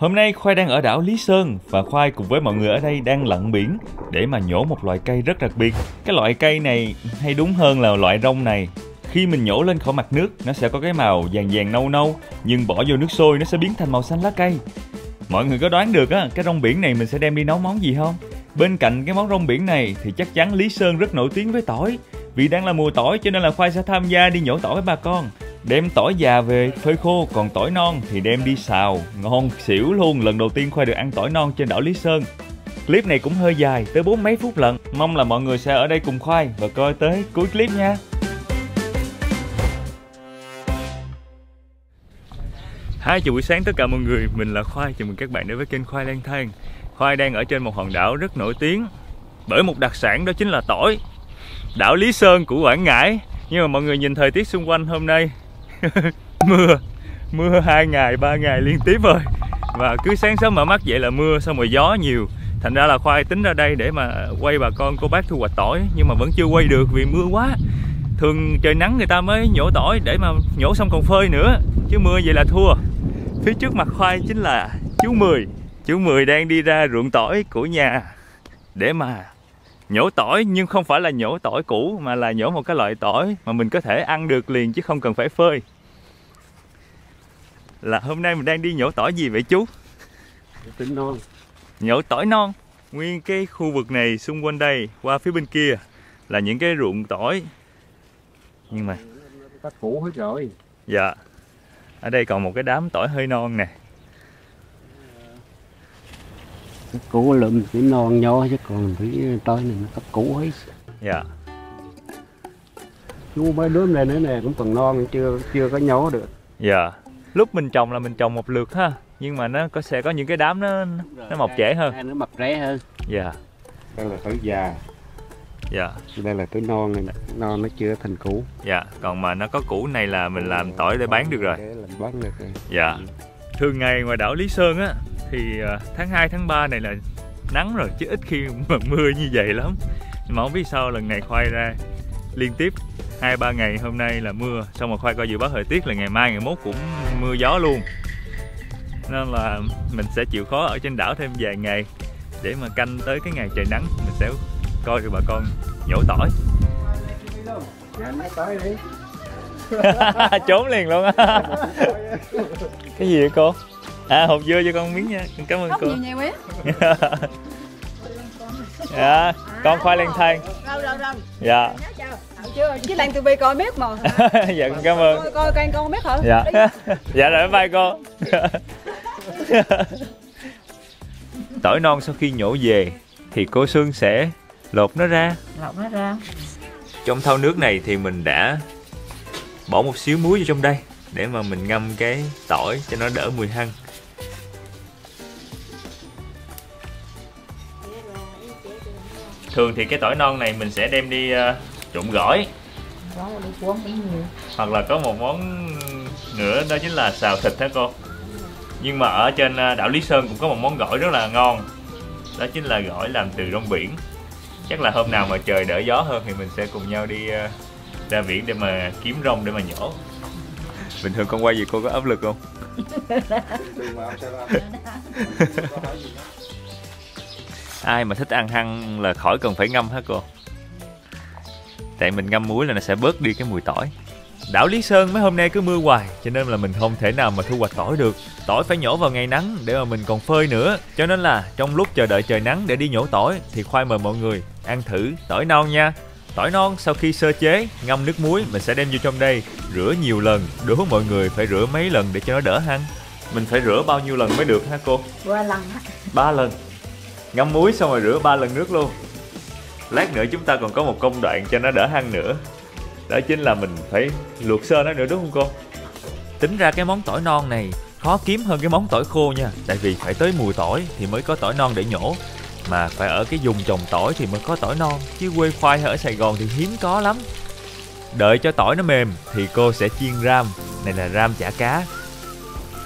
Hôm nay Khoai đang ở đảo Lý Sơn và Khoai cùng với mọi người ở đây đang lặn biển để mà nhổ một loại cây rất đặc biệt. Cái loại cây này, hay đúng hơn là loại rong này, khi mình nhổ lên khỏi mặt nước nó sẽ có cái màu vàng vàng nâu nâu, nhưng bỏ vô nước sôi nó sẽ biến thành màu xanh lá cây. Mọi người có đoán được á, cái rong biển này mình sẽ đem đi nấu món gì không? Bên cạnh cái món rong biển này thì chắc chắn Lý Sơn rất nổi tiếng với tỏi. Vì đang là mùa tỏi cho nên là Khoai sẽ tham gia đi nhổ tỏi với bà con. Đem tỏi già về phơi khô, còn tỏi non thì đem đi xào, ngon xỉu luôn. Lần đầu tiên Khoai được ăn tỏi non trên đảo Lý Sơn. Clip này cũng hơi dài, tới 40 mấy phút lận. Mong là mọi người sẽ ở đây cùng Khoai và coi tới cuối clip nha. Chào buổi sáng tất cả mọi người, mình là Khoai, chào mừng các bạn đến với kênh Khoai lang thang. Khoai đang ở trên một hòn đảo rất nổi tiếng bởi một đặc sản, đó chính là tỏi. Đảo Lý Sơn của Quảng Ngãi. Nhưng mà mọi người nhìn thời tiết xung quanh hôm nay mưa 2 ngày 3 ngày liên tiếp rồi. Và cứ sáng sớm mở mắt dậy là mưa, xong rồi gió nhiều. Thành ra là Khoai tính ra đây để mà quay bà con cô bác thu hoạch tỏi, nhưng mà vẫn chưa quay được vì mưa quá. Thường trời nắng người ta mới nhổ tỏi, để mà nhổ xong còn phơi nữa, chứ mưa vậy là thua. Phía trước mặt Khoai chính là chú Mười. Chú Mười đang đi ra ruộng tỏi của nhà để mà nhổ tỏi, nhưng không phải là nhổ tỏi cũ mà là nhổ một cái loại tỏi mà mình có thể ăn được liền chứ không cần phải phơi. Là hôm nay mình đang đi nhổ tỏi gì vậy chú? Tỏi non. Nhổ tỏi non. Nguyên cái khu vực này xung quanh đây qua phía bên kia là những cái ruộng tỏi. Nhưng mà Ta cũ hết rồi. dạ. Ở đây còn một cái đám tỏi hơi non nè. Cái cũ lụm cái non nhỏ chứ còn cái tỏi này nó cấp cũ hết. Dạ. Chú mấy đứa này nữa nè cũng còn non, chưa có nhổ được. Dạ. Lúc mình trồng là mình trồng một lượt ha, nhưng mà nó sẽ có những cái đám nó mọc trễ hơn. Nó mọc trễ hơn. Dạ. Đây là tỏi già. Dạ. Đây là tỏi non này, non nó chưa thành củ. Dạ. Còn mà nó có củ này là mình làm tỏi để bán được rồi. Để làm bán được rồi. Dạ. Thường ngày ngoài đảo Lý Sơn á thì tháng 2, tháng 3 này là nắng rồi, chứ ít khi mà mưa như vậy lắm. Nhưng mà không biết sao lần này Khoai ra liên tiếp 2-3 ngày, hôm nay là mưa. Xong rồi Khoai coi dự báo thời tiết là ngày mai, ngày mốt cũng mưa gió luôn. Nên là mình sẽ chịu khó ở trên đảo thêm vài ngày để mà canh tới cái ngày trời nắng mình sẽ coi được bà con nhổ tỏi. Dạ, lấy tỏi đi. Trốn liền luôn á. Cái gì vậy cô? Hộp dưa cho con miếng nha. Cảm ơn cô. Nhiều quá. Dạ, con Khoai lang thang. Rồi. Dạ. Chưa, chứ Lan TV coi biết mà. Dạ, cảm ơn. Coi kênh con biết hả? Dạ. Dạ rồi, bye cô. Tỏi non sau khi nhổ về thì cô Xuân sẽ lột nó ra. Trong thau nước này thì mình đã bỏ một xíu muối vào trong đây để mà mình ngâm cái tỏi cho nó đỡ mùi hăng. Thường thì cái tỏi non này mình sẽ đem đi trộn gỏi. Hoặc là có một món nữa đó chính là xào thịt hả cô? Nhưng mà ở trên đảo Lý Sơn cũng có một món gỏi rất là ngon. Đó chính là gỏi làm từ rong biển. Chắc là hôm nào mà trời đỡ gió hơn thì mình sẽ cùng nhau đi ra biển để mà kiếm rong để mà nhổ. Bình thường con quay gì cô có áp lực không? Ai mà thích ăn hăng là khỏi cần phải ngâm hả cô? Tại mình ngâm muối là nó sẽ bớt đi cái mùi tỏi. Đảo Lý Sơn mấy hôm nay cứ mưa hoài cho nên là mình không thể nào mà thu hoạch tỏi được. Tỏi phải nhổ vào ngày nắng để mà mình còn phơi nữa. Cho nên là trong lúc chờ đợi trời nắng để đi nhổ tỏi thì Khoai mời mọi người ăn thử tỏi non nha. Tỏi non sau khi sơ chế, ngâm nước muối, mình sẽ đem vô trong đây rửa nhiều lần. Đố mọi người phải rửa mấy lần để cho nó đỡ hăng. Mình phải rửa bao nhiêu lần mới được hả cô? 3 lần. 3 lần. Ngâm muối xong rồi rửa 3 lần nước luôn. Lát nữa chúng ta còn có một công đoạn cho nó đỡ hăng nữa. Đó chính là mình phải luộc sơ nó nữa, đúng không cô? Tính ra cái món tỏi non này khó kiếm hơn cái món tỏi khô nha. Tại vì phải tới mùa tỏi thì mới có tỏi non để nhổ. Mà phải ở cái vùng trồng tỏi thì mới có tỏi non. Chứ quê Khoai ở Sài Gòn thì hiếm có lắm. Đợi cho tỏi nó mềm thì cô sẽ chiên ram. Này là ram chả cá.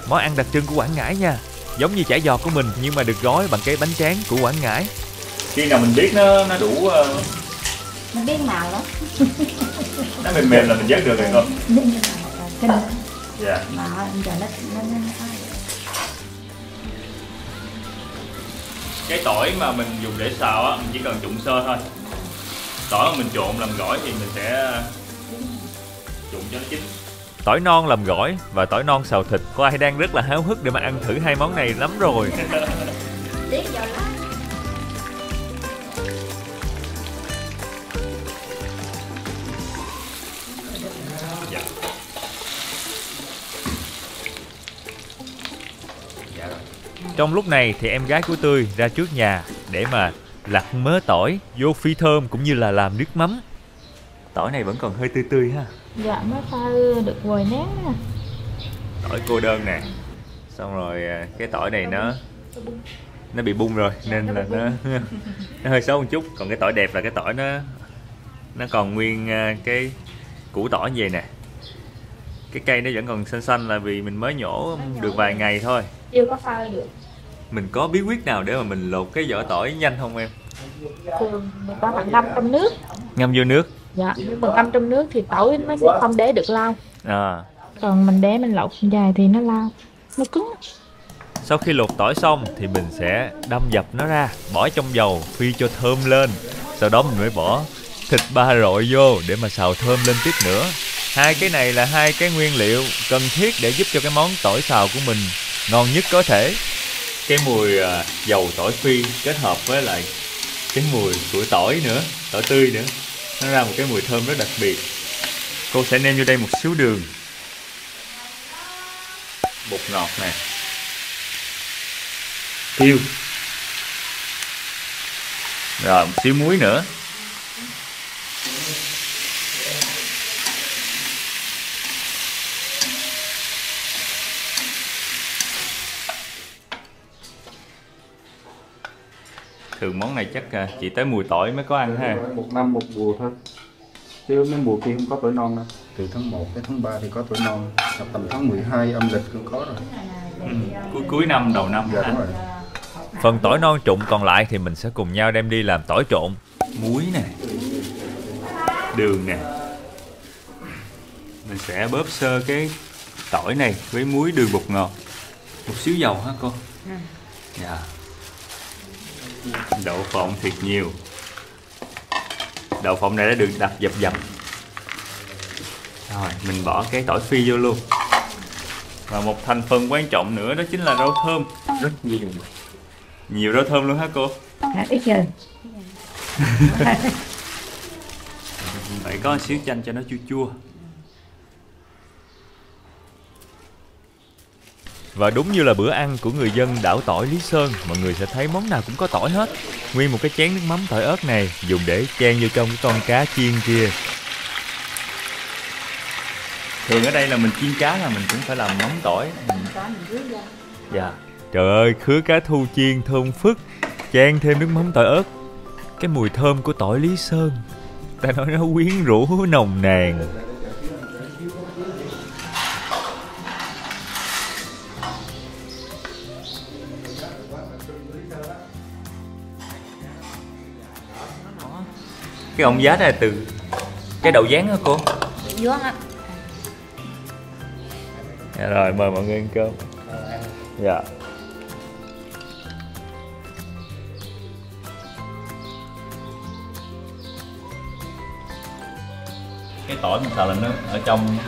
Món ăn đặc trưng của Quảng Ngãi nha. Giống như chả giò của mình nhưng mà được gói bằng cái bánh tráng của Quảng Ngãi. Khi nào mình biết nó đủ Mình biết màu đó. nó mềm mềm là mình vớt được rồi con. Kinh. Dạ. Mà giờ nó Cái tỏi mà mình dùng để xào á, mình chỉ cần trụng sơ thôi. Tỏi mà mình trộn làm gỏi thì mình sẽ trụng cho nó chín. Tỏi non làm gỏi và tỏi non xào thịt. Có ai đang rất là háo hức để mà ăn thử hai món này lắm rồi. Dạ. Dạ rồi. Trong lúc này thì em gái của Tươi ra trước nhà để mà lặt mớ tỏi vô phi thơm cũng như là làm nước mắm. Tỏi này vẫn còn hơi tươi tươi ha. Dạ mới pha được vòi nén nè. Tỏi cô đơn nè. Xong rồi cái tỏi này nó bị bung rồi nên là nó hơi xấu một chút. Còn cái tỏi đẹp là cái tỏi nó còn nguyên cái củ tỏi như vậy nè. Cái cây nó vẫn còn xanh xanh là vì mình mới nhổ được vài ngày thôi. Chưa có pha được. Mình có bí quyết nào để mà mình lột cái vỏ tỏi nhanh không em? Thường người ta bạn ngâm trong nước. Ngâm vô nước. Dạ, nhưng mà ngâm trong nước thì tỏi nó sẽ không để được lâu. À. Còn mình để mình lột dài thì nó lao, nó cứng. Sau khi lột tỏi xong thì mình sẽ đâm dập nó ra, bỏ trong dầu phi cho thơm lên. Sau đó mình mới bỏ thịt ba rọi vô để mà xào thơm lên tiếp nữa. Hai cái này là hai cái nguyên liệu cần thiết để giúp cho cái món tỏi xào của mình ngon nhất có thể. Cái mùi dầu tỏi phi kết hợp với lại cái mùi của tỏi nữa, tỏi tươi nữa, nó ra một cái mùi thơm rất đặc biệt. Cô sẽ nêm vô đây một xíu đường, bột ngọt nè, tiêu, rồi một xíu muối nữa. Thường món này chắc chỉ tới mùi tỏi mới có ăn ha. Một năm một mùa thôi, chứ mấy mùa kia không có tỏi non đâu. Từ tháng 1 đến tháng 3 thì có tỏi non, tầm tháng 12 âm lịch cũng có rồi. Cuối năm đầu năm. Dạ, đúng rồi. Phần tỏi non trụng còn lại thì mình sẽ cùng nhau đem đi làm tỏi trộn. Muối nè, đường nè. Mình sẽ bóp sơ cái tỏi này với muối, đường, bột ngọt. Một xíu dầu hả cô? Dạ. Đậu phộng thiệt nhiều. Đậu phộng này đã được đập dập dập. Rồi mình bỏ cái tỏi phi vô luôn. Và một thành phần quan trọng nữa đó chính là rau thơm. Rất nhiều. Nhiều rau thơm luôn hả cô? Ít giờ. Phải có một xíu chanh cho nó chua chua. Và đúng như là bữa ăn của người dân đảo tỏi Lý Sơn, mọi người sẽ thấy món nào cũng có tỏi hết. Nguyên một cái chén nước mắm tỏi ớt này dùng để chan vô trong cái con cá chiên kia. Thường ở đây là mình chiên cá là mình cũng phải làm mắm tỏi. Dạ. Trời ơi, khứa cá thu chiên thơm phức, chan thêm nước mắm tỏi ớt. Cái mùi thơm của tỏi Lý Sơn, ta nói nó quyến rũ nồng nàn. Cái ông giá này từ cái đậu rán hả cô? Vâng ạ. Dạ rồi, mời mọi người ăn cơm. Dạ. Cái tỏi mình xào là nó ở trong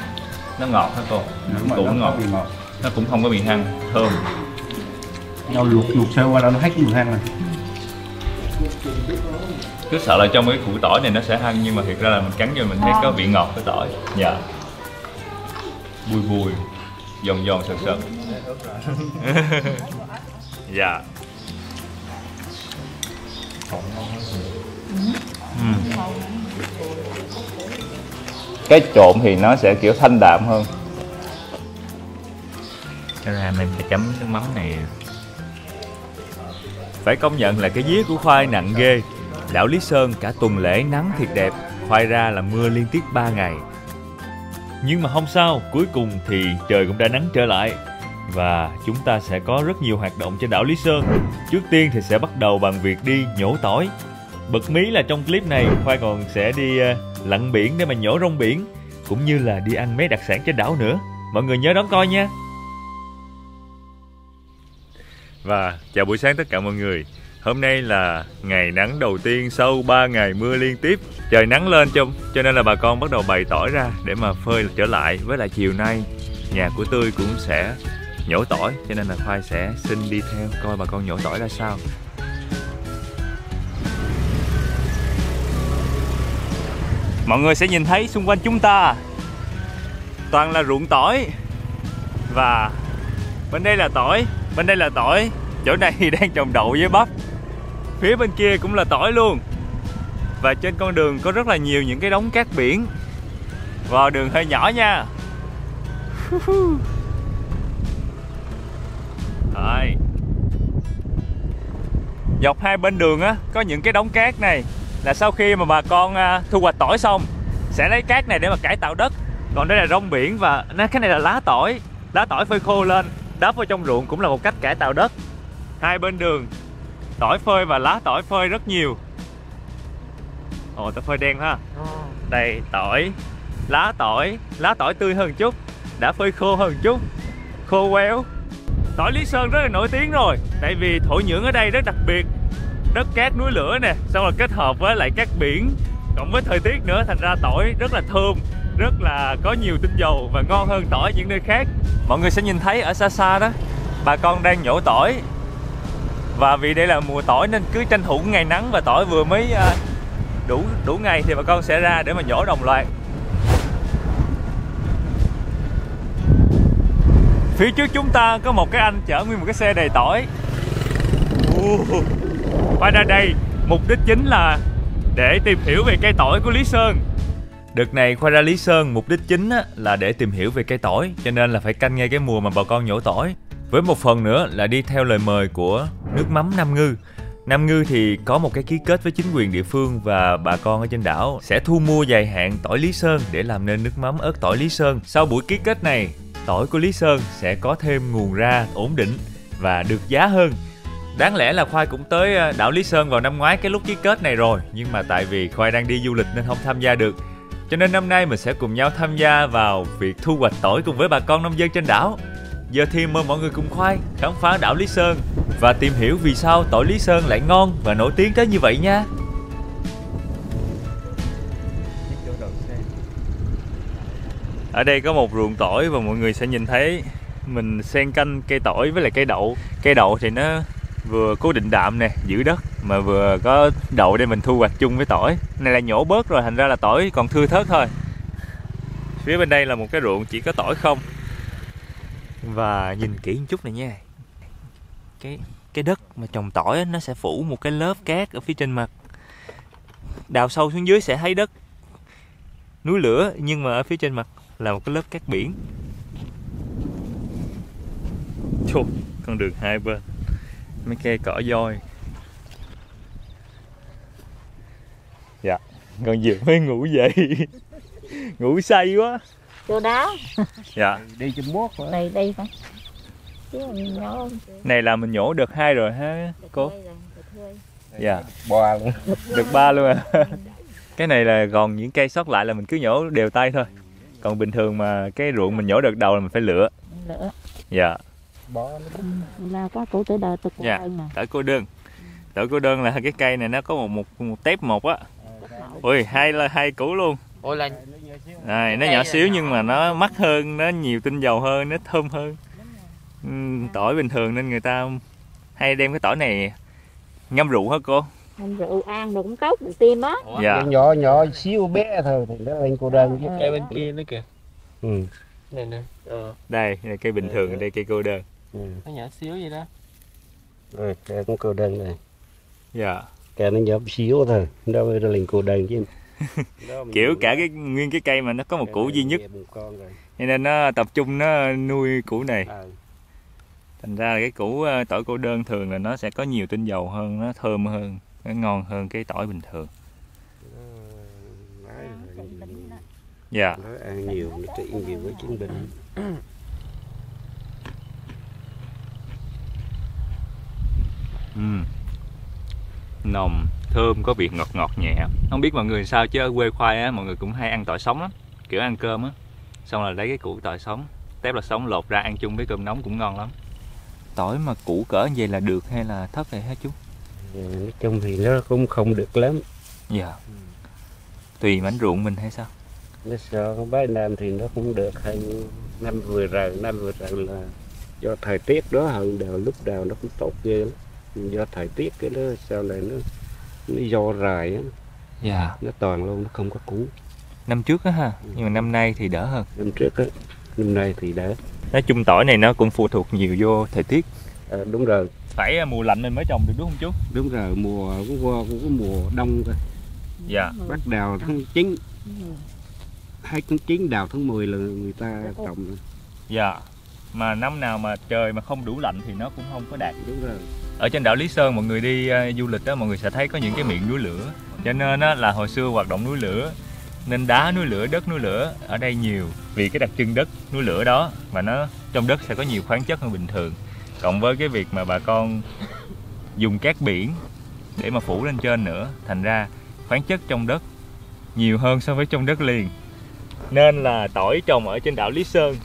nó ngọt hả cô? Đúng rồi, cũng nó ngọt. ngọt. Nó cũng không có bị hăng, thơm. Rau luộc sơ qua đâu nó hết cái mùi hăng rồi. Cứ sợ là trong cái củ tỏi này nó sẽ hăng, nhưng mà thiệt ra là mình cắn vô mình thấy có vị ngọt của tỏi. Dạ. Bùi bùi, giòn giòn sật sật. Dạ. Cái trộn thì nó sẽ kiểu thanh đạm hơn. Cho ra em phải chấm nước mắm này. Phải công nhận là cái vía của khoai nặng ghê. Đảo Lý Sơn cả tuần lễ nắng thiệt đẹp, khoai ra là mưa liên tiếp 3 ngày. Nhưng mà không sao, cuối cùng thì trời cũng đã nắng trở lại. Và chúng ta sẽ có rất nhiều hoạt động trên đảo Lý Sơn. Trước tiên thì sẽ bắt đầu bằng việc đi nhổ tỏi. Bật mí là trong clip này Khoai còn sẽ đi lặn biển để mà nhổ rong biển, cũng như là đi ăn mấy đặc sản trên đảo nữa. Mọi người nhớ đón coi nha. Và chào buổi sáng tất cả mọi người. Hôm nay là ngày nắng đầu tiên sau 3 ngày mưa liên tiếp. Trời nắng lên cho nên là bà con bắt đầu bày tỏi ra để mà phơi trở lại. Với lại chiều nay nhà của Tươi cũng sẽ nhổ tỏi, cho nên là Khoai sẽ xin đi theo coi bà con nhổ tỏi ra sao. Mọi người sẽ nhìn thấy xung quanh chúng ta toàn là ruộng tỏi. Và bên đây là tỏi, bên đây là tỏi. Chỗ này đang trồng đậu với bắp. Phía bên kia cũng là tỏi luôn. Và trên con đường có rất là nhiều những cái đống cát biển. Vào đường hơi nhỏ nha. Rồi. Dọc hai bên đường á có những cái đống cát này là sau khi mà bà con thu hoạch tỏi xong sẽ lấy cát này để mà cải tạo đất. Còn đây là rong biển và cái này là lá tỏi. Lá tỏi phơi khô lên đắp vào trong ruộng cũng là một cách cải tạo đất. Hai bên đường tỏi phơi và lá tỏi phơi rất nhiều. Ồ, tỏi phơi đen ha. Đây tỏi, lá tỏi tươi hơn chút, đã phơi khô hơn chút, khô quéo. Tỏi Lý Sơn rất là nổi tiếng rồi, tại vì thổ nhưỡng ở đây rất đặc biệt, đất cát núi lửa nè, xong rồi kết hợp với lại cát biển, cộng với thời tiết nữa, thành ra tỏi rất là thơm, rất là có nhiều tinh dầu và ngon hơn tỏi những nơi khác. Mọi người sẽ nhìn thấy ở xa xa đó, bà con đang nhổ tỏi. Và vì đây là mùa tỏi nên cứ tranh thủ ngày nắng và tỏi vừa mới đủ ngày thì bà con sẽ ra để mà nhổ đồng loạt. Phía trước chúng ta có một cái anh chở nguyên một cái xe đầy tỏi. Qua ra đây mục đích chính là để tìm hiểu về cây tỏi của Lý Sơn. Đợt này Khoai ra Lý Sơn mục đích chính là để tìm hiểu về cây tỏi, cho nên là phải canh ngay cái mùa mà bà con nhổ tỏi. Với một phần nữa là đi theo lời mời của nước mắm Nam Ngư. Nam Ngư thì có một cái ký kết với chính quyền địa phương và bà con ở trên đảo sẽ thu mua dài hạn tỏi Lý Sơn để làm nên nước mắm ớt tỏi Lý Sơn. Sau buổi ký kết này, tỏi của Lý Sơn sẽ có thêm nguồn ra ổn định và được giá hơn. Đáng lẽ là Khoai cũng tới đảo Lý Sơn vào năm ngoái cái lúc ký kết này rồi, nhưng mà tại vì Khoai đang đi du lịch nên không tham gia được. Cho nên năm nay mình sẽ cùng nhau tham gia vào việc thu hoạch tỏi cùng với bà con nông dân trên đảo. Giờ thì mời mọi người cùng Khoai khám phá đảo Lý Sơn và tìm hiểu vì sao tỏi Lý Sơn lại ngon và nổi tiếng tới như vậy nha. Ở đây có một ruộng tỏi và mọi người sẽ nhìn thấy mình xen canh cây tỏi với lại cây đậu. Cây đậu thì nó vừa cố định đạm nè, giữ đất, mà vừa có đậu để mình thu hoạch chung với tỏi. Này là nhổ bớt rồi, thành ra là tỏi còn thưa thớt thôi. Phía bên đây là một cái ruộng chỉ có tỏi không. Và nhìn kỹ một chút này nha. Cái đất mà trồng tỏi nó sẽ phủ một cái lớp cát ở phía trên mặt. Đào sâu xuống dưới sẽ thấy đất núi lửa, nhưng mà ở phía trên mặt là một cái lớp cát biển. Chô, con đường hai bên mấy cây cỏ doi. Dạ, con vừa mới ngủ dậy. Ngủ say quá. Chỗ đó. Dạ. Đi cho mốt hả? Này đây phải. Chứ mình nhổ. Này là mình nhổ được 2 rồi ha cô? Dạ. 3 luôn. Được 3 luôn à. Cái này là còn những cây sót lại là mình cứ nhổ đều tay thôi. Còn bình thường mà cái ruộng mình nhổ được đầu là mình phải lựa. Lựa. Dạ. Là có củ tử đời từ cô dạ. đơn nè. Tỏi cô đơn. Tỏi cô đơn là cái cây này nó có một tép một á. Ui, hai củ luôn. Ôi là này, nó nhỏ xíu nhưng mà nó mắc hơn, nó nhiều tinh dầu hơn, nó thơm hơn. Tỏi bình thường nên người ta hay đem cái tỏi này ngâm rượu hả cô? Ngâm rượu ăn được cũng tốt, được tim á. Dạ. Nhỏ nhỏ xíu bé thôi thì nó lên cô đơn chứ. cây bên kia nữa kìa. Ừ. Này nè. Đây là cây bình thường, đây cây cô đơn. Nó nhỏ xíu vậy đó. Rồi, cây cũng cô đơn này. Dạ. Cây nó nhỏ xíu thôi, đâu ra lên cô đơn chứ. Kiểu cả nguyên cái cây mà nó có một củ duy nhất, cho nên nó tập trung nó nuôi củ này. Thành ra là cái củ tỏi cô đơn thường là nó sẽ có nhiều tinh dầu hơn, nó thơm hơn, nó ngon hơn cái tỏi bình thường. Dạ. Nó ăn nhiều, nó trị nhiều với chứng bệnh. Nồng, thơm, có vị ngọt ngọt nhẹ. Không biết mọi người sao chứ ở quê Khoai á, mọi người cũng hay ăn tỏi sống lắm, kiểu ăn cơm á, xong rồi lấy cái củ tỏi sống, tép là sống lột ra ăn chung với cơm nóng cũng ngon lắm. Tỏi mà củ cỡ như vậy là được hay là thấp vậy hả chú? Nói chung thì nó cũng không được lắm. Dạ. Tùy mảnh ruộng mình hay sao? Nó sợ bái năm thì nó cũng được, hay năm vừa rồi là do thời tiết đó, hơn đầu lúc đầu nó cũng tốt ghê lắm. Do thời tiết cái đó sau này nó do rài á, Dạ. nó toàn luôn, nó không có củ. Năm trước á ha, nhưng mà năm nay thì đỡ hơn. Năm trước á, năm nay thì đỡ. Nói chung tỏi này nó cũng phụ thuộc nhiều vô thời tiết. Đúng rồi, Phải mùa lạnh mình mới trồng được đúng không chú? đúng rồi, mùa cũng qua cũng có mùa đông cơ. Dạ. Bắt đầu tháng 9, hay tháng 9 đào tháng 10 là người ta trồng rồi. Dạ. Mà năm nào mà trời mà không đủ lạnh thì nó cũng không có đạt. Đúng rồi. Ở trên đảo Lý Sơn mọi người đi du lịch đó, mọi người sẽ thấy có những cái miệng núi lửa. Cho nên á, là hồi xưa hoạt động núi lửa, nên đá núi lửa, đất núi lửa ở đây nhiều. Vì cái đặc trưng đất núi lửa đó, mà nó trong đất sẽ có nhiều khoáng chất hơn bình thường. Cộng với cái việc mà bà con dùng cát biển để mà phủ lên trên nữa, thành ra khoáng chất trong đất nhiều hơn so với trong đất liền. Nên là tỏi trồng ở trên đảo Lý Sơn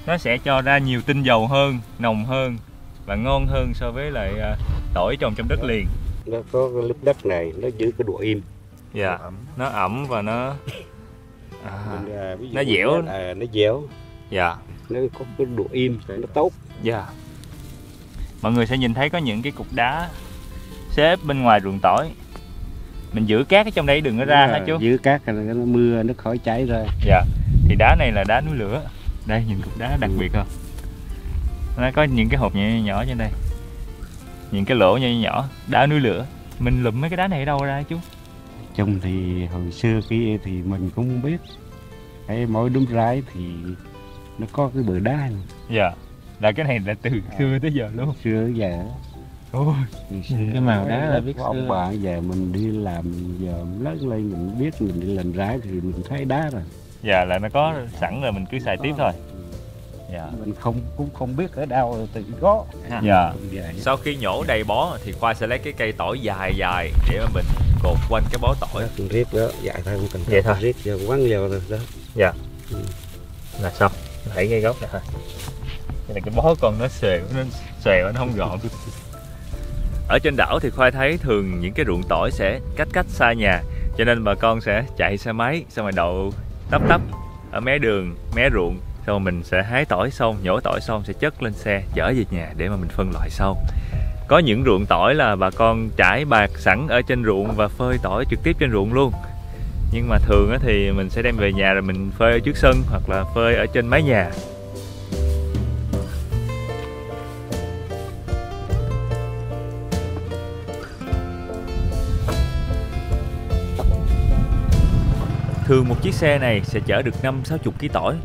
nó sẽ cho ra nhiều tinh dầu hơn, nồng hơn và ngon hơn so với lại tỏi trồng trong đất liền. Nó có cái lớp đất này nó giữ cái độ im. Dạ. Nó ẩm và nó Ví dụ nó dẻo. Nó dẻo. Dạ. Nó có cái độ im nó tốt. Dạ. Mọi người sẽ nhìn thấy có những cái cục đá xếp bên ngoài ruộng tỏi. Mình giữ cát ở trong đây đừng có ra hả chú? Giữ cát là nó mưa nó khỏi cháy ra. Dạ. Thì đá này là đá núi lửa. Đây nhìn cục đá đặc biệt không? Nó có những cái hộp nhỏ nhỏ trên đây. Những cái lỗ nhỏ nhỏ, đá núi lửa. Mình lụm mấy cái đá này ở đâu ra chú? Chung thì hồi xưa kia thì mình cũng không biết. Cái mỗi đốm rái thì nó có cái bờ đá này. Dạ. Là cái này là từ xưa tới giờ luôn. Xưa tới giờ. Ôi. Cái màu đá là biết của ông xưa. bà giờ mình đi làm, giờ lớn lên mình biết mình đi làm rái thì mình thấy đá rồi. Dạ là nó có sẵn rồi mình cứ xài tiếp thôi. Dạ. Mình cũng không biết ở đâu tự có. Dạ. Vậy. Sau khi nhổ đầy bó thì Khoa sẽ lấy cái cây tỏi dài dài để mà mình cột quanh cái bó tỏi. Cần riết đó, dạy thôi không cần Vậy thôi. riết giờ quăng vào rồi đó. Dạ. Là xong, đẩy ngay gốc này thôi. Cái này cái bó còn nó xòe nó không gọn. Ở trên đảo thì Khoa thấy thường những cái ruộng tỏi sẽ cách xa nhà, cho nên bà con sẽ chạy xe máy xong rồi đậu tấp ở mé đường, mé ruộng, xong rồi mình sẽ hái tỏi xong, nhổ tỏi xong sẽ chất lên xe chở về nhà để mà mình phân loại sau. Có những ruộng tỏi là bà con trải bạt sẵn ở trên ruộng và phơi tỏi trực tiếp trên ruộng luôn. Nhưng mà thường thì mình sẽ đem về nhà rồi mình phơi ở trước sân hoặc là phơi ở trên mái nhà. Thường một chiếc xe này sẽ chở được 5-60 kg tỏi.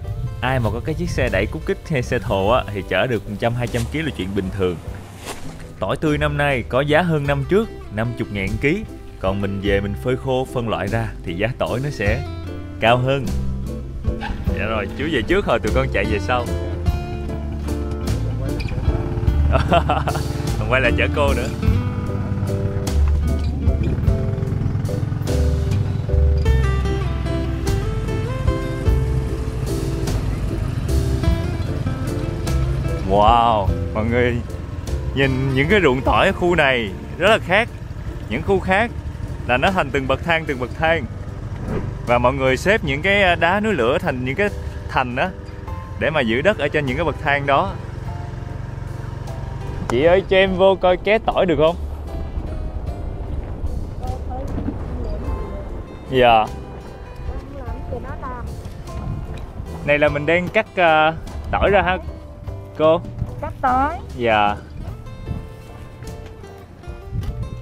Ai mà có cái chiếc xe đẩy cút kích hay xe thồ thì chở được 100-200 kg là chuyện bình thường. Tỏi tươi năm nay có giá hơn năm trước, 50.000 kg. Còn mình về mình phơi khô phân loại ra thì giá tỏi nó sẽ cao hơn. Dạ rồi, chú về trước rồi tụi con chạy về sau. Còn quay lại chở cô nữa. Wow, mọi người nhìn những cái ruộng tỏi ở khu này rất là khác. Những khu khác là nó thành từng bậc thang. Và mọi người xếp những cái đá núi lửa thành những cái thành đó để mà giữ đất ở trên những cái bậc thang đó. Chị ơi cho em vô coi ké tỏi được không? Dạ. Này là mình đang cắt tỏi ra hả cô? Cắt tỏi. Dạ.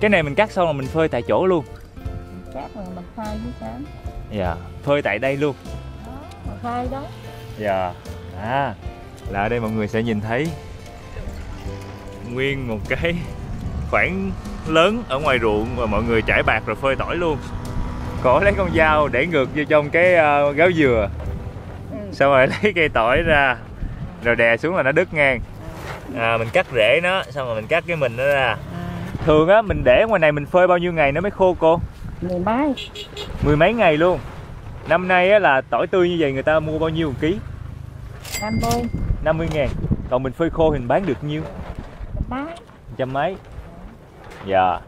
Cái này mình cắt xong là mình phơi tại chỗ luôn. Cắt rồi mình phơi với sáng. Dạ, phơi tại đây luôn. Đó, mình phơi đó. Dạ. Là ở đây mọi người sẽ nhìn thấy nguyên một cái khoảng lớn ở ngoài ruộng và mọi người trải bạt rồi phơi tỏi luôn. Cổ lấy con dao để ngược vô trong cái gáo dừa. Xong rồi lấy cây tỏi ra rồi đè xuống là nó đứt ngang. Mình cắt rễ nó xong rồi mình cắt cái mình nó ra. Thường mình để ngoài này mình phơi bao nhiêu ngày nó mới khô cô? 10 mấy ngày luôn. Năm nay là tỏi tươi như vậy người ta mua bao nhiêu một ký? 50.000. Còn mình phơi khô thì mình bán được nhiêu? 100 mấy. Dạ.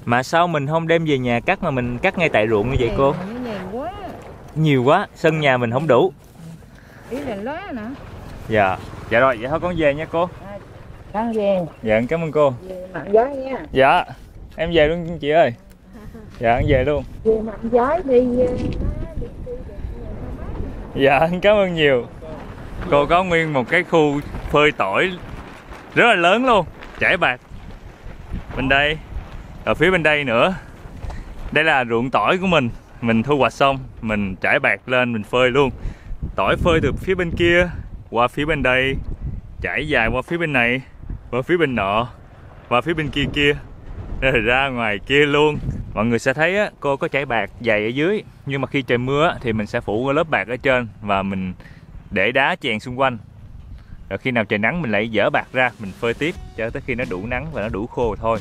Mà sao mình không đem về nhà cắt mà mình cắt ngay tại ruộng như vậy cô? Nhiều quá. Nhiều quá, sân nhà mình không đủ. Ý là lá nữa. Dạ. Dạ rồi, vậy thôi con về nha cô. Con về. Dạ, cảm ơn cô. Về mặn giói nha. Dạ, em về luôn chị ơi. Dạ, em về luôn. Về mặn giói đi. Dạ, cảm ơn nhiều. Cô có nguyên một cái khu phơi tỏi rất là lớn luôn, trải bạc. Bên đây, ở phía bên đây nữa. Đây là ruộng tỏi của mình thu hoạch xong, mình trải bạc lên, mình phơi luôn. Tỏi phơi từ phía bên kia qua phía bên đây, trải dài qua phía bên này, qua phía bên nọ, qua phía bên kia kia, rồi ra ngoài kia luôn. Mọi người sẽ thấy á, cô có trải bạc dày ở dưới, nhưng mà khi trời mưa á, thì mình sẽ phủ lớp bạc ở trên và mình để đá chèn xung quanh. Rồi khi nào trời nắng mình lại dỡ bạc ra, mình phơi tiếp cho tới khi nó đủ nắng và nó đủ khô thôi.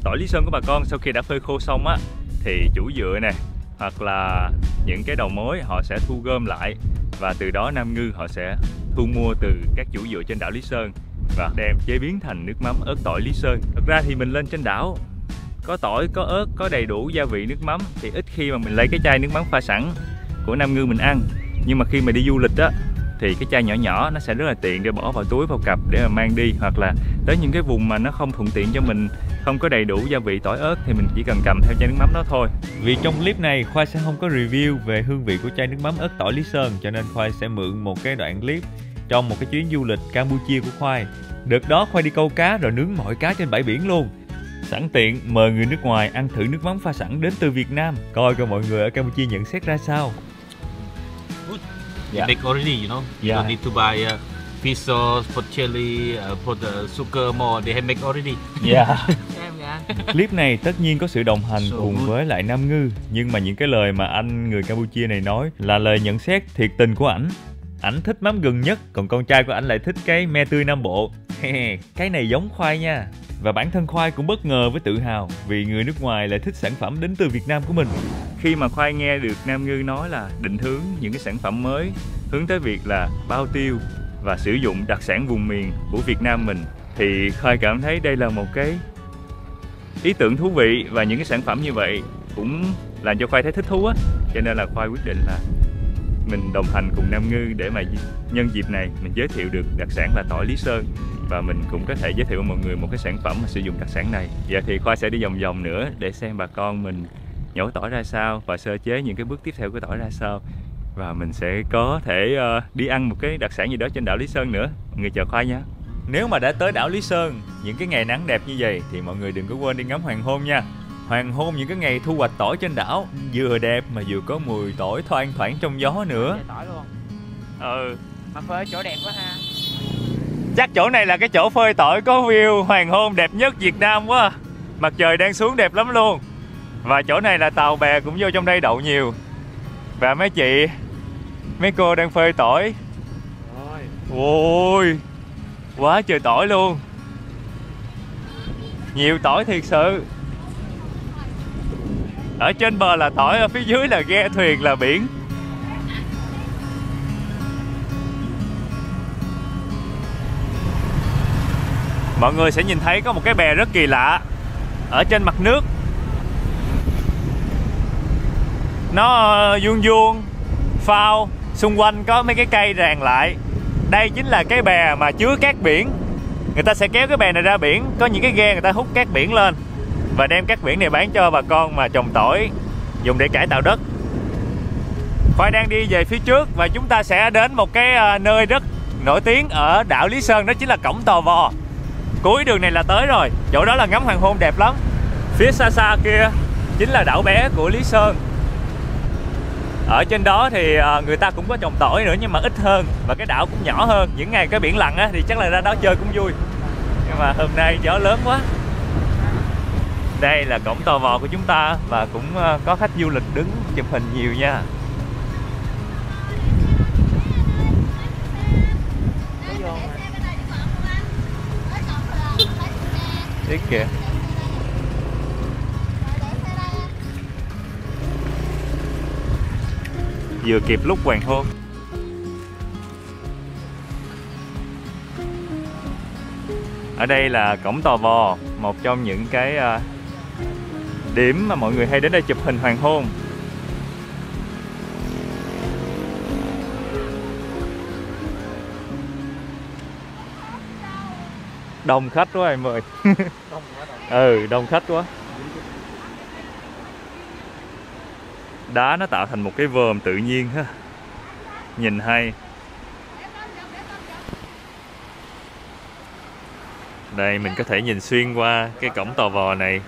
Tỏi Lý Sơn của bà con sau khi đã phơi khô xong á, thì chủ dựa nè, hoặc là những cái đầu mối họ sẽ thu gom lại, và từ đó Nam Ngư họ sẽ thu mua từ các chủ dựa trên đảo Lý Sơn và đem chế biến thành nước mắm ớt tỏi Lý Sơn. Thật ra thì mình lên trên đảo có tỏi, có ớt, có đầy đủ gia vị nước mắm, thì ít khi mà mình lấy cái chai nước mắm pha sẵn của Nam Ngư mình ăn. Nhưng mà khi mà đi du lịch á, thì cái chai nhỏ nhỏ nó sẽ rất là tiện để bỏ vào túi, vào cặp để mà mang đi, hoặc là tới những cái vùng mà nó không thuận tiện cho mình, không có đầy đủ gia vị tỏi ớt, thì mình chỉ cần cầm theo chai nước mắm đó thôi. Vì trong clip này Khoai sẽ không có review về hương vị của chai nước mắm ớt tỏi Lý Sơn, cho nên Khoai sẽ mượn một cái đoạn clip trong một cái chuyến du lịch Campuchia của Khoai. Đợt đó Khoai đi câu cá rồi nướng mọi cá trên bãi biển luôn. Sẵn tiện mời người nước ngoài ăn thử nước mắm pha sẵn đến từ Việt Nam, coi coi mọi người ở Campuchia nhận xét ra sao. They make already, you know. You don't need to buy fish sauce, put chili, put sugar more. They have make already. Clip này tất nhiên có sự đồng hành cùng với lại Nam Ngư, nhưng mà những cái lời mà anh người Campuchia này nói là lời nhận xét thiệt tình của ảnh. Ảnh thích mắm gừng nhất, còn con trai của ảnh lại thích cái me tươi Nam Bộ. Cái này giống Khoai nha. Và bản thân Khoai cũng bất ngờ với tự hào vì người nước ngoài lại thích sản phẩm đến từ Việt Nam của mình. Khi mà Khoai nghe được Nam Ngư nói là định hướng những cái sản phẩm mới hướng tới việc là bao tiêu và sử dụng đặc sản vùng miền của Việt Nam mình, thì Khoai cảm thấy đây là một cái ý tưởng thú vị, và những cái sản phẩm như vậy cũng làm cho Khoai thấy thích thú á. Cho nên là Khoai quyết định là mình đồng hành cùng Nam Ngư để mà nhân dịp này mình giới thiệu được đặc sản là tỏi Lý Sơn, và mình cũng có thể giới thiệu với mọi người một cái sản phẩm mà sử dụng đặc sản này. Giờ thì Khoai sẽ đi vòng vòng nữa để xem bà con mình nhổ tỏi ra sao và sơ chế những cái bước tiếp theo của tỏi ra sao, và mình sẽ có thể đi ăn một cái đặc sản gì đó trên đảo Lý Sơn nữa. Mọi người chờ Khoai nha. Nếu mà đã tới đảo Lý Sơn những cái ngày nắng đẹp như vậy thì mọi người đừng có quên đi ngắm hoàng hôn nha. Hoàng hôn những cái ngày thu hoạch tỏi trên đảo vừa đẹp mà vừa có mùi tỏi thoang thoảng trong gió nữa. Tỏi luôn. Mà phơi chỗ đẹp quá ha. Chắc chỗ này là cái chỗ phơi tỏi có view hoàng hôn đẹp nhất Việt Nam quá. Mặt trời đang xuống đẹp lắm luôn. Và chỗ này là tàu bè cũng vô trong đây đậu nhiều. Và mấy chị, mấy cô đang phơi tỏi. Ôi, quá trời tỏi luôn. Nhiều tỏi thiệt sự. Ở trên bờ là tỏi, ở phía dưới là ghe thuyền là biển. Mọi người sẽ nhìn thấy có một cái bè rất kỳ lạ ở trên mặt nước. Nó vuông vuông, phao, xung quanh có mấy cái cây ràng lại. Đây chính là cái bè mà chứa cát biển. Người ta sẽ kéo cái bè này ra biển, có những cái ghe người ta hút cát biển lên và đem cát biển này bán cho bà con mà trồng tỏi, dùng để cải tạo đất. Khoai đang đi về phía trước và chúng ta sẽ đến một cái nơi rất nổi tiếng ở đảo Lý Sơn, đó chính là cổng Tò Vò. Cuối đường này là tới rồi, chỗ đó là ngắm hoàng hôn đẹp lắm. Phía xa xa kia chính là đảo bé của Lý Sơn. Ở trên đó thì người ta cũng có trồng tỏi nữa nhưng mà ít hơn, và cái đảo cũng nhỏ hơn. Những ngày cái biển lặng á, thì chắc là ra đó chơi cũng vui. Nhưng mà hôm nay gió lớn quá. Đây là cổng Tò Vò của chúng ta và cũng có khách du lịch đứng chụp hình nhiều nha. Đấy kìa. Vừa kịp lúc hoàng hôn. Ở đây là cổng Tò Vò, một trong những cái điểm mà mọi người hay đến đây chụp hình hoàng hôn. Đông khách quá em ơi. Ừ, đông khách quá. Đá nó tạo thành một cái vòm tự nhiên ha. Nhìn hay. Đây mình có thể nhìn xuyên qua cái cổng Tò Vò này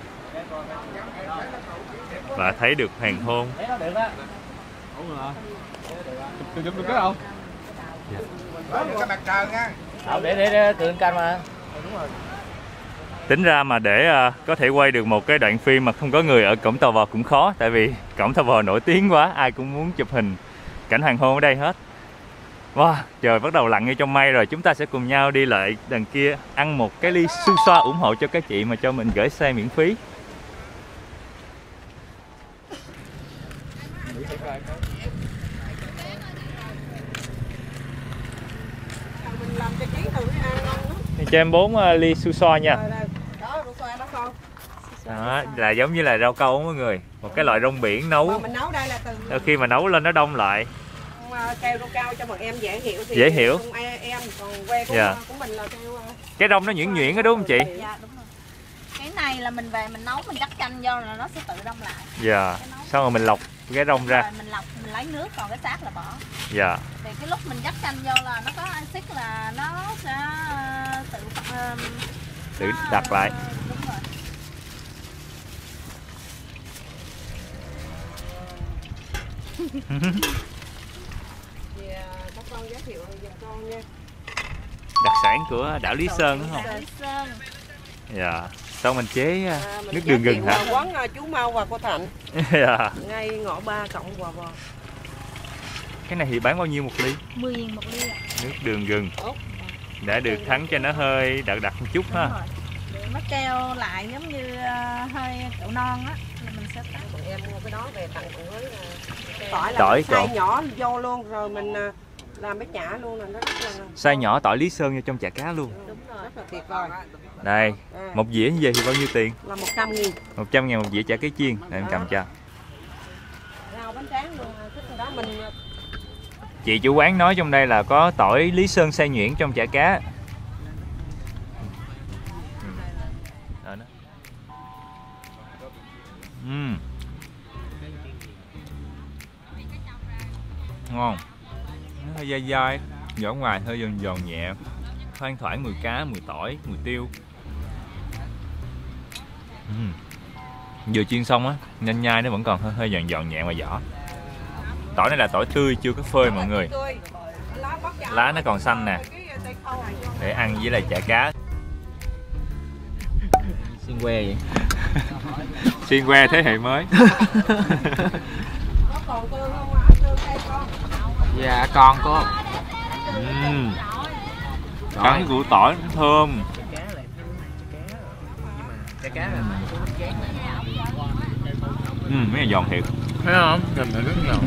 và thấy được hoàng hôn. Để tượng canh mà. Tính ra mà để có thể quay được một cái đoạn phim mà không có người ở cổng Tò Vò cũng khó, tại vì cổng Tò Vò nổi tiếng quá, ai cũng muốn chụp hình cảnh hoàng hôn ở đây hết. Wow, trời bắt đầu lặn ngay trong mây rồi. Chúng ta sẽ cùng nhau đi lại đằng kia ăn một cái ly su xoa ủng hộ cho các chị mà cho mình gửi xe miễn phí. Thì cho em 4 ly su xoa nha. Đó, là giống như là rau câu đó mọi người. Một cái loại rong biển nấu. Mình nấu đây là từ khi mà nấu lên nó đông lại. keo rau cao cho bọn em dễ hiểu thì dễ hiểu. Em còn quê của mình là keo cái rong nó nhuyễn nhuyễn đó đúng không chị? Dạ đúng rồi. Cái này là mình về mình nấu mình rắc chanh vô là nó sẽ tự đông lại. Dạ. Xong rồi mình lọc cái rong ra. Rồi mình lọc mình lấy nước còn cái xác là bỏ. Dạ. Thì cái lúc mình rắc chanh vô là nó có axit là nó sẽ tự đặt lại. Đúng rồi. Các con giới thiệu giùm con nha. Đặc sản của đảo Lý Sơn đúng không? Đảo Lý Sơn. Dạ. Xong mình chế nước đường gừng hả? Quán chú Mau và cô Thành. Dạ. Ngay ngõ 3 cộng Hòa Vò. Cái này thì bán bao nhiêu một ly? 10.000 một ly ạ. Nước đường gừng. Đã được thắng cho nó hơi đặc một chút ha. Để nó keo lại giống như hơi kẹo non á là mình sẽ tắt. Bọn em mua cái đó về tặng với tỏi xay nhỏ vô luôn rồi mình làm cái chả luôn là nó rất là xay nhỏ tỏi Lý Sơn vô trong chả cá luôn. đúng rồi, rất là tuyệt vời. Đây, một dĩa như vậy thì bao nhiêu tiền? Là 100.000. 100.000 một dĩa chả cá chiên. Để em cầm cho. Rau bánh tráng luôn, thích đó mình. Chị chủ quán nói trong đây là có tỏi Lý Sơn xay nhuyễn trong chả cá. Ngon. Nó hơi dai dai, vỏ ngoài hơi giòn giòn nhẹ, thoang thoảng mùi cá, mùi tỏi, mùi tiêu. Vừa chiên xong á, nhanh nhai nó vẫn còn hơi giòn giòn nhẹ ngoài vỏ. Tỏi này là tỏi tươi chưa có phơi mọi người. Lá nó còn xanh nè. Để ăn với lại chả cá. Xiên que vậy. Xiên que thế hệ mới. Dạ con có. Cắn củ tỏi nó thơm. Chả cá là mấy này giòn thiệt. thấy không? Rất giòn.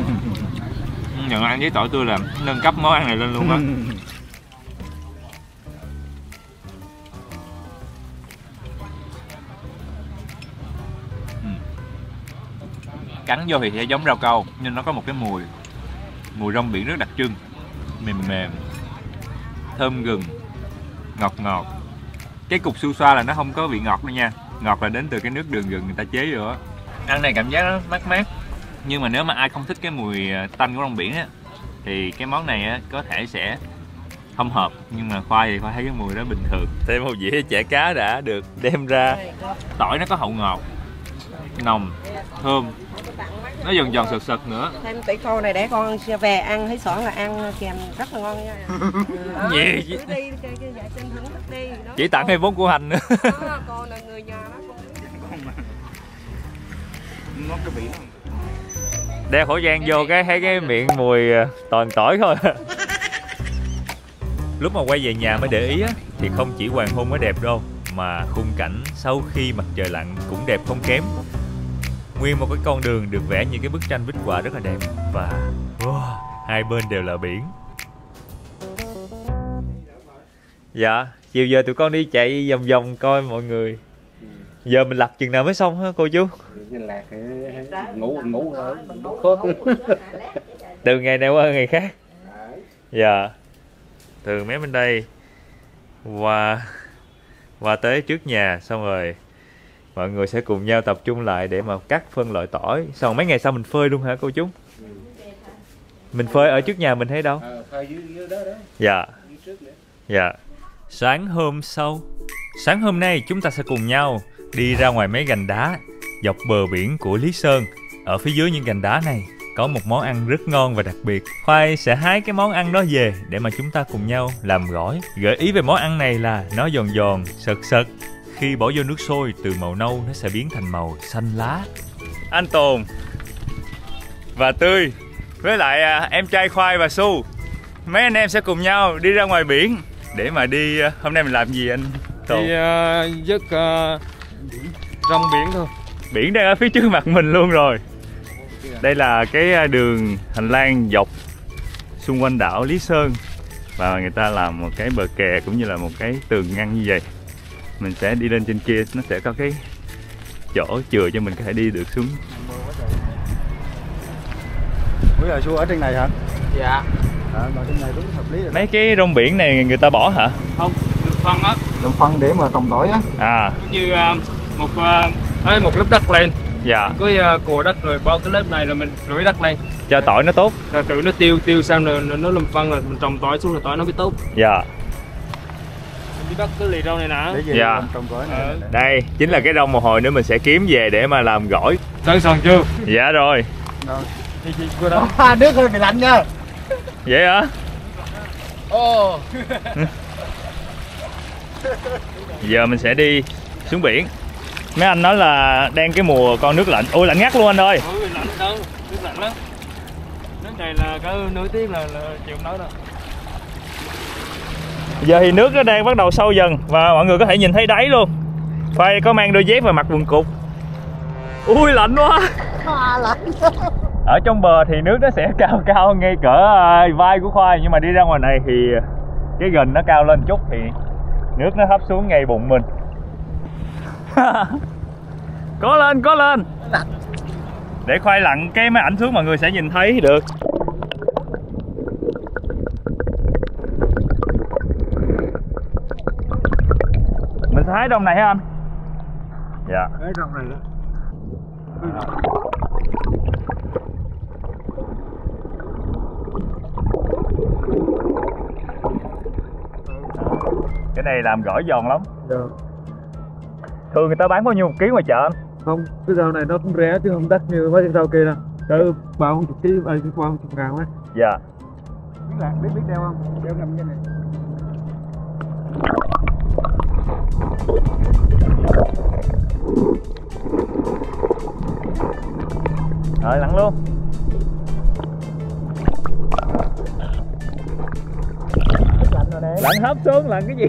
Nhận ăn với tỏi tươi là nâng cấp món ăn này lên luôn á. Cắn vô thì sẽ giống rau câu nhưng nó có một cái mùi rong biển rất đặc trưng, mềm mềm, thơm gừng, ngọt ngọt. Cái cục su xoa là nó không có vị ngọt nữa nha, ngọt là đến từ cái nước đường gừng người ta chế vô á. Ăn này cảm giác nó mát mát, nhưng mà nếu mà ai không thích cái mùi tanh của rong biển á thì cái món này á có thể sẽ không hợp, nhưng mà Khoai thì Khoai thấy cái mùi đó bình thường. Thêm một dĩa chả cá đã được đem ra. Tỏi nó có hậu ngọt, nồng, thơm, nó giòn giòn sật sật nữa. Thêm tỷ khô này để con về ăn thấy xoảng là ăn kèm rất là ngon nha. Gì? Đi trên hứng đi. Chỉ tặng thêm 4 củ hành nữa. Con là người nhà đó. Nó cái vị Đeo khẩu trang vô cái thấy cái miệng mùi toàn tỏi thôi. Lúc mà quay về nhà mới để ý á, thì không chỉ hoàng hôn mới đẹp đâu, mà khung cảnh sau khi mặt trời lặn cũng đẹp không kém. Nguyên một cái con đường được vẽ như cái bức tranh bích họa rất là đẹp, và hai bên đều là biển. Dạ, Chiều giờ tụi con đi chạy vòng vòng coi mọi người. Giờ mình lặt chừng nào mới xong hả cô chú? Lạc ngủ khớp. Từ ngày này qua ngày khác. Dạ. Từ mé bên đây qua tới trước nhà, xong rồi mọi người sẽ cùng nhau tập trung lại để mà cắt phân loại tỏi. Xong mấy ngày sau mình phơi luôn hả cô chú? Mình phơi ở trước nhà mình hay đâu? Phơi dưới đó đó. Dạ. Dưới trước nữa. Dạ. Sáng hôm nay chúng ta sẽ cùng nhau đi ra ngoài mấy gành đá dọc bờ biển của Lý Sơn. Ở phía dưới những gành đá này có một món ăn rất ngon và đặc biệt. Khoai sẽ hái cái món ăn đó về để mà chúng ta cùng nhau làm gỏi. Gợi ý về món ăn này là nó giòn giòn, sật sật. Khi bỏ vô nước sôi, từ màu nâu nó sẽ biến thành màu xanh lá. Anh Tồn và Tươi với lại em trai Khoai và Su, mấy anh em sẽ cùng nhau đi ra ngoài biển để mà đi. Hôm nay mình làm gì anh Tồn? Đi vớt rong biển thôi. Biển đang ở phía trước mặt mình luôn rồi. Đây là cái đường hành lang dọc xung quanh đảo Lý Sơn, và người ta làm một cái bờ kè cũng như là một cái tường ngăn như vậy. Mình sẽ đi lên trên kia, nó sẽ có cái chỗ chừa cho mình có thể đi được xuống. Bây giờ Su ở trên này hả? Dạ. Mà trên này đúng hợp lý rồi. Mấy cái rong biển này người ta bỏ hả? Không, được phân á. Làm phân để mà trồng tỏi á. À. Như một lớp đất lên. Dạ. Cái cùa đất rồi bao cái lớp này rồi mình rưỡi đất lên. Cho tỏi nó tốt. Rồi tự nó tiêu xong rồi nó làm phân rồi mình trồng tỏi xuống là tỏi nó mới tốt. Dạ. Đi bắt cái lì rau này nè. Dạ. Trồng tỏi này. Đây chính là cái rong một hồi nữa mình sẽ kiếm về để mà làm gỏi. Sẵn sàng chưa? Dạ rồi. Cô đó. Nước hơi bị lạnh nha. Vậy hả? Ồ. Giờ mình sẽ đi xuống biển. Mấy anh nói là đang cái mùa con nước lạnh. Ôi lạnh ngắt luôn anh ơi. Ôi lạnh đâu, nước lạnh lắm. Nước này là có nửa tiếng là chịu không nói đâu. Giờ thì nước nó đang bắt đầu sâu dần và mọi người có thể nhìn thấy đáy luôn. Khoai có mang đôi dép và mặc quần cụt. Ui lạnh quá. Lạnh. Ở trong bờ thì nước nó sẽ cao ngay cỡ vai của Khoai, nhưng mà đi ra ngoài này thì cái gành nó cao lên chút thì nước nó hấp xuống ngay bụng mình. Có lên. Để Khoai lặn cái máy ảnh xuống mọi người sẽ nhìn thấy được. Mình sẽ hái rong này hả anh? Dạ. Hái rong này đó. Cái này làm gỏi giòn lắm. Dạ. Thường người ta bán bao nhiêu một ký ngoài chợ anh? Không, cái rau này nó cũng rẻ chứ không đắt như mấy cái rau kia đâu. Cỡ 30 kg, 30 ngàn á. Dạ. Biết đeo không? Đeo ngầm cái này. Rồi lặn luôn. Lặn hấp xuống, lặn cái gì?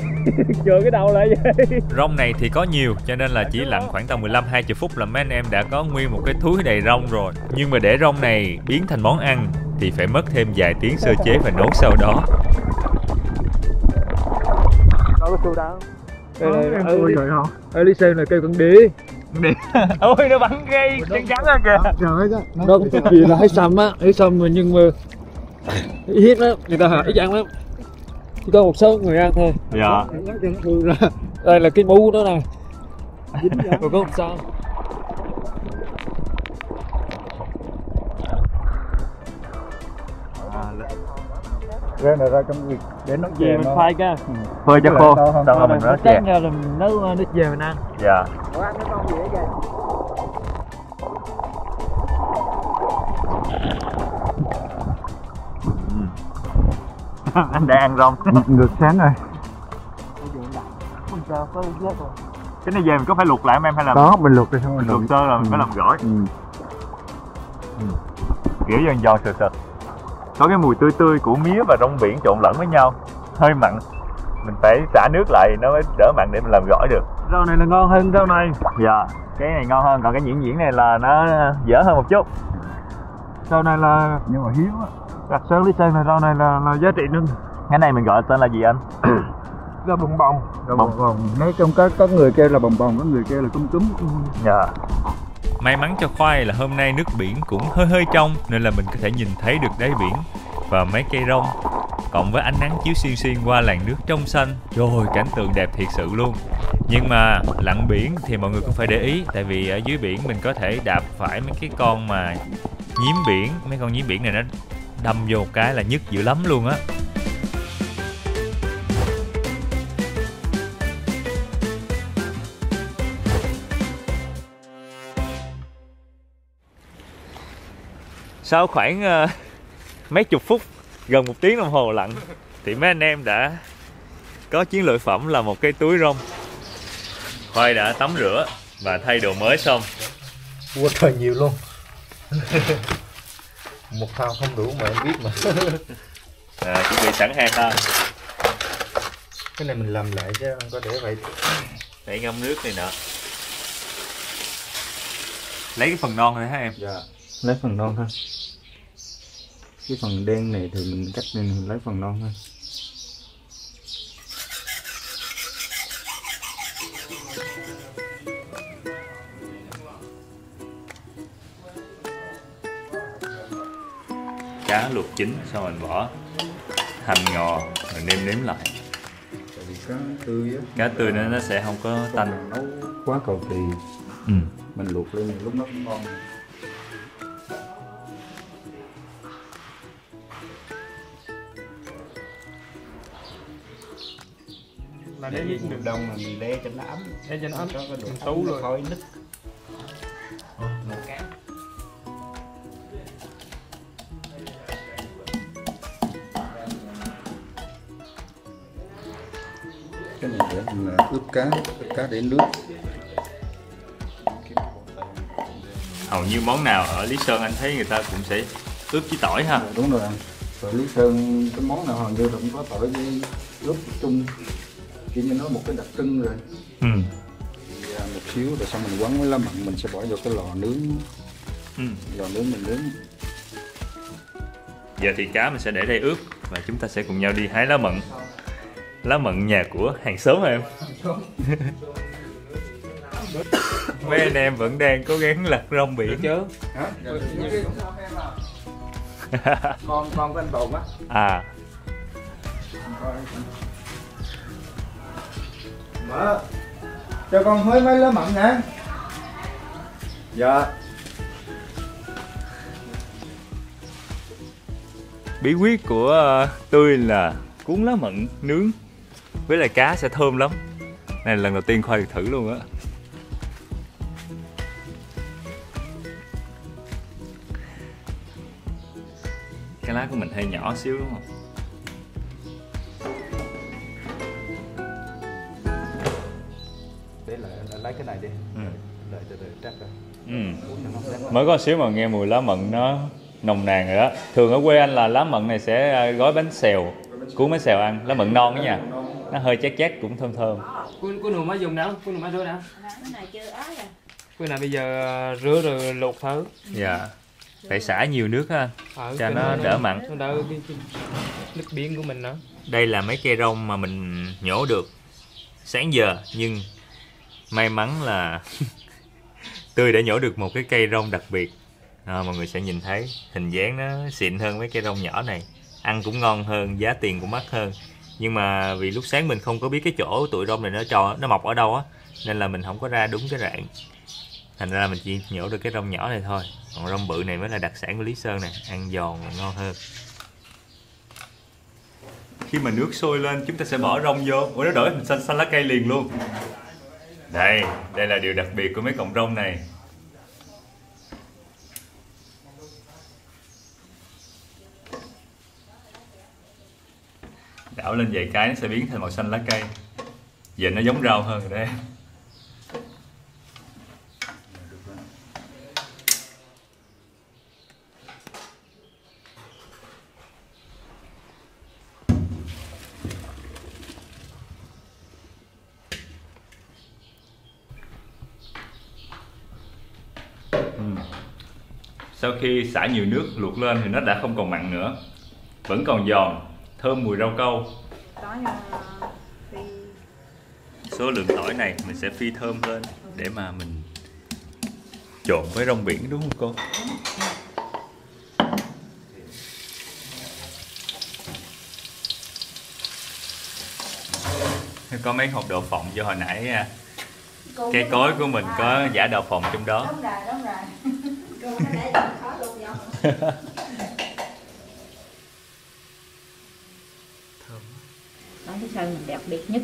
Chừa cái đầu lại vậy. Rong này thì có nhiều cho nên là chỉ lặn khoảng tầm 15-20 phút là mấy anh em đã có nguyên một cái thúi đầy rong rồi. Nhưng mà để rong này biến thành món ăn thì phải mất thêm vài tiếng sơ chế và nấu sau đó. Có cái su đá. Ở Lý Sơn là cây con đĩ. Ôi nó bắn gây trắng trắng ra kìa. Trời ơi. Nó cũng vì là hái sâm á, hái sâm mà nhưng mà hiếp lắm, người ta ít ăn lắm. Chỉ có một số người ăn thôi. Dạ. Đây là cái mũ đó nè. Còn có một sao. Ra này ra trong việc để nó về Mình phai ra. Phơi cho khô, xong rồi mình rửa chè. Ra là mình nấu nước về mình ăn. Dạ. Anh đang ăn rong. ngược sáng rồi. Cái này về mình có phải luộc lại không em hay là Đó, mình luộc rồi xong rồi luộc sơ là mình phải làm gỏi. Kiểu giòn giòn sệt sệt. Có cái mùi tươi tươi của mía và rong biển trộn lẫn với nhau, hơi mặn. Mình phải xả nước lại nó mới đỡ mặn để mình làm gỏi được. Rau này là ngon hơn rau này. Dạ, cái này ngon hơn, còn cái nhuyễn này là nó dở hơn một chút. Rau này là Nhưng mà hiếu á. đặc sản Lý Sơn, này rau này là giá trị nâng. Cái này mình gọi tên là gì anh? ra bồng bồng. Bồng bồng. Nói trong có người kêu là bồng bồng, có người kêu là cúm cúm. Dạ. May mắn cho khoai là hôm nay nước biển cũng hơi trong nên là mình có thể nhìn thấy được đáy biển và mấy cây rong, cộng với ánh nắng chiếu xuyên xuyên qua làn nước trong xanh. Trời ơi, cảnh tượng đẹp thiệt sự luôn. Nhưng mà lặn biển thì mọi người cũng phải để ý, tại vì ở dưới biển mình có thể đạp phải mấy cái con mà nhím biển. Mấy con nhím biển này nó đâm vô cái là nhức dữ lắm luôn á. Sau khoảng mấy chục phút, gần 1 tiếng đồng hồ lặn thì mấy anh em đã có chiến lợi phẩm là một cái túi rong. Khoai đã tắm rửa và thay đồ mới xong. Quá trời nhiều luôn. Một thao không đủ mà em biết mà. Chuẩn bị sẵn 2 thao. Cái này mình làm lại chứ không có để vậy. Để ngâm nước này nọ. Lấy cái phần non thôi hả em? Dạ. Lấy phần non thôi. Cái phần đen này thì mình cắt nên mình lấy phần non thôi. Cá luộc chín xong mình bỏ hành ngò rồi nêm lại. Tại vì cá tươi á. Cá tươi nó sẽ không có tanh. Nấu quá cầu kỳ. Mình luộc lên lúc nó cũng ngon. Là để gì mùa đông là mình để cho nó ấm. để cho nó ấm. Có cái độ Tú rồi. khói nứt. Cái này để mình ướp cá để nước. Hầu như món nào ở Lý Sơn anh thấy người ta cũng sẽ ướp với tỏi ha. Đúng rồi. Rồi Lý Sơn cái món nào hầu như cũng có tỏi với ướp chung, kiểu như nó một cái đặc trưng rồi. Một xíu rồi xong mình quấn với lá mận, mình sẽ bỏ vô cái lò nướng. Lò nướng mình nướng. Giờ thì cá mình sẽ để đây ướp và chúng ta sẽ cùng nhau đi hái lá mận. Lá mận nhà của hàng xóm em. Mấy anh em vẫn đang cố gắng lặt rong biển. Chứ. Hả? Con của anh Tùng á. À. Mở. Cho con hới mấy lá mận nha. Dạ. Bí quyết của tôi là cuốn lá mận nướng với lại cá sẽ thơm lắm. Này là lần đầu tiên Khoa được thử luôn á. Cái lá của mình hơi nhỏ xíu đúng không? Để lại lấy cái này đi. Đợi từ từ trắc rồi. Mới có xíu mà nghe mùi lá mận nó nồng nàn rồi đó. Thường ở quê anh là lá mận này sẽ gói bánh xèo, cuốn bánh xèo ăn, lá mận non đó nha. Nó hơi chát chát cũng thơm thơm. Cô nụ má dùng nào? Cô nụ má rửa nào? Cái này chưa ớt à. Cô nào bây giờ rửa rồi luộc thử. Dạ. Phải xả nhiều nước ha, cho nó đỡ mặn. Nó đỡ cái nước biển của mình nữa. Đây là mấy cây rong mà mình nhổ được sáng giờ, nhưng may mắn là Tươi đã nhổ được một cái cây rong đặc biệt. Mọi người sẽ nhìn thấy hình dáng nó xịn hơn mấy cây rong nhỏ này, ăn cũng ngon hơn, giá tiền cũng mắc hơn. Nhưng mà vì lúc sáng mình không có biết cái chỗ tụi rong này nó mọc ở đâu á, nên là mình không có ra đúng cái rạn. Thành ra mình chỉ nhổ được cái rong nhỏ này thôi. Còn rong bự này mới là đặc sản của Lý Sơn này, ăn giòn và ngon hơn. Khi mà nước sôi lên chúng ta sẽ bỏ rong vô. Ủa, nó đổi thành xanh lá cây liền luôn. Đây là điều đặc biệt của mấy cọng rong này. Đảo lên vài cái nó sẽ biến thành màu xanh lá cây. Giờ nó giống rau hơn rồi đấy. Sau khi xả nhiều nước luộc lên thì nó đã không còn mặn nữa, vẫn còn giòn, thơm mùi rau câu. Có thì số lượng tỏi này mình sẽ phi thơm lên để mà mình trộn với rong biển, đúng không cô? Có mấy hộp đậu phộng do hồi nãy cây cối của mình có giả đậu phộng trong đó. Đúng rồi. Cô nó để khó luôn vậy. Tỏi Lý Sơn đặc biệt nhất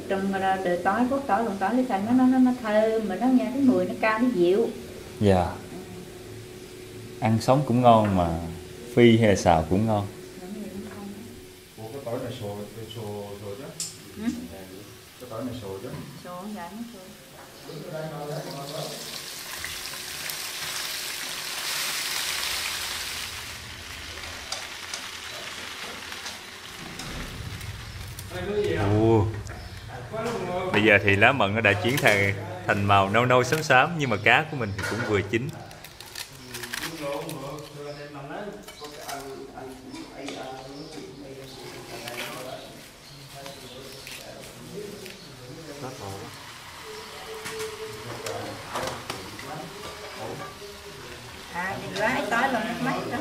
trong đời tỏi, cốt tỏi lòng tỏi Lý Sơn nó thơm mà nó nghe cái mùi nó cao nó dịu. Dạ. Ăn sống cũng ngon mà phi hay xào cũng ngon. Cái tỏi này sồ chứ? Cái tỏi này sồ chứ? Sồ dạ nó sồ. Ồ. Bây giờ thì lá mận nó đã chuyển thành màu nâu nâu xám xám, nhưng mà cá của mình thì cũng vừa chín. Thì lái tỏi là mấy đó.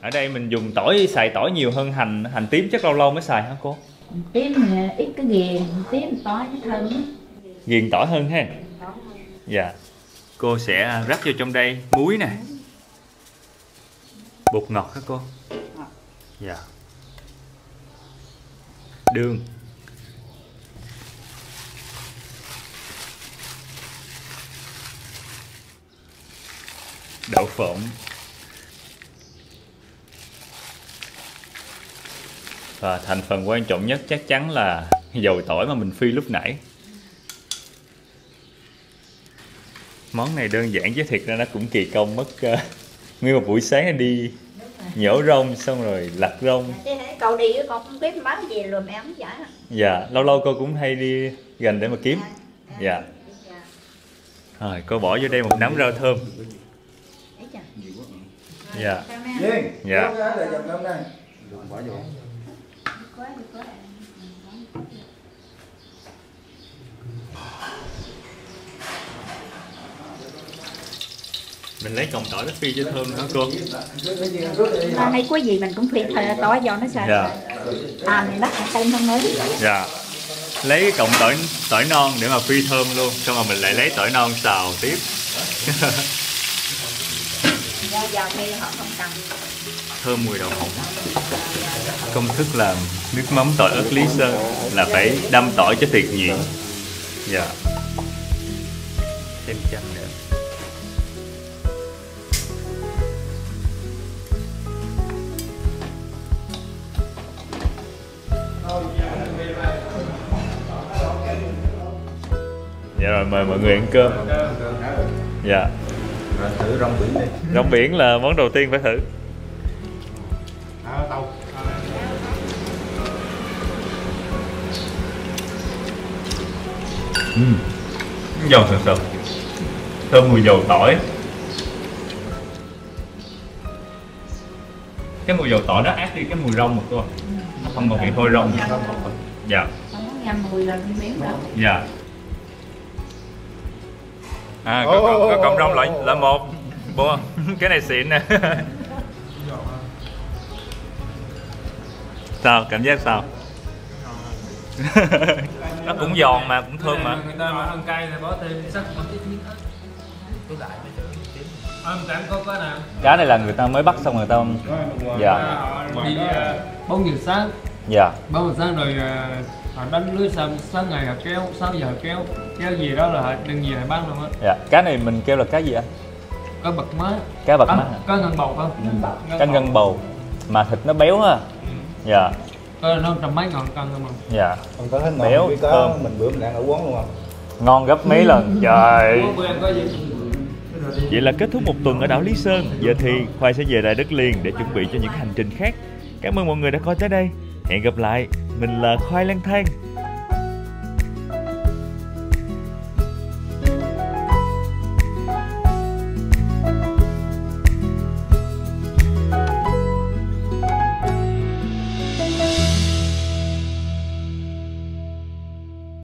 Ở đây mình dùng xài tỏi nhiều hơn hành tím, chắc lâu lâu mới xài hả cô? Tím ít cái ghiền, tím tỏi nó thơm lắm. Ghiền tỏi hơn ha. Dạ. Cô sẽ rắc vô trong đây muối nè, bột ngọt hả cô? Dạ. Đường. Đậu phộng. Và thành phần quan trọng nhất chắc chắn là dầu tỏi mà mình phi lúc nãy. Món này đơn giản chứ thiệt ra nó cũng kỳ công, mất nguyên một buổi sáng đi nhổ rong xong rồi lặt rong. Cậu đi con không biết bán gì lùm em vậy. Dạ, lâu lâu cô cũng hay đi gần để mà kiếm. Dạ. Rồi cô bỏ vô đây một nắm rau thơm. Dạ. Dạ. Mình lấy cọng tỏi nó phi cho thơm nữa cô. Hay có gì mình cũng phi tỏi vào nó sao. Dạ. Mình bắt thêm không nữa. Dạ. Lấy cái cọng tỏi non để mà phi thơm luôn, xong rồi mình lại lấy tỏi non xào tiếp. Vào thì họ không cần. Thơm mùi đậu phộng. Công thức làm nước mắm tỏi ớt Lý Sơn là phải đâm tỏi cho thiệt nhuyễn. Dạ. Thêm chanh nữa. Dạ rồi, mời mọi người ăn cơm. Dạ. Rồi thử rong biển đi. Rong biển là món đầu tiên phải thử. Giòn sần sật, thơm mùi dầu tỏi. Cái mùi dầu tỏi đó át đi cái mùi rong một cô, nó không còn bị hôi rong. Dạ. Nghe mùi là miếng đó. Dạ. Có cọng rong loại một. Bố, cái này xịn nè. Sao, cảm giác sao? Nó cũng giòn mà cũng thơm mà. Người ta mà ăn cay thì bỏ thêm sắc một tí miếng ớt. Tôi lại bây giờ tem có cái nào? Cá này là người ta mới bắt xong người ta. Dạ. Thì 4 giờ sáng. Dạ. 4 giờ sáng rồi họ đánh lưới xong sáng ngày họ kéo, 6 giờ kéo gì đó là họ đừng gì họ bán luôn á. Dạ. Cá này mình kêu là cá gì anh? Cá bật má. Cá bật má. Cá ngân bầu không? Cá ngân bầu. Mà thịt nó béo ha. Dạ. Nó trăm mấy ngàn cân thôi mà. Dạ. Còn có hình béo thơm. Mình bữa mình ăn ở quán luôn không? Ngon gấp mấy lần. Trời. Vậy là kết thúc một tuần ở đảo Lý Sơn. Giờ thì Khoai sẽ về lại đất liền để chuẩn bị cho những hành trình khác. Cảm ơn mọi người đã coi tới đây. Hẹn gặp lại. Mình là Khoai lang thang.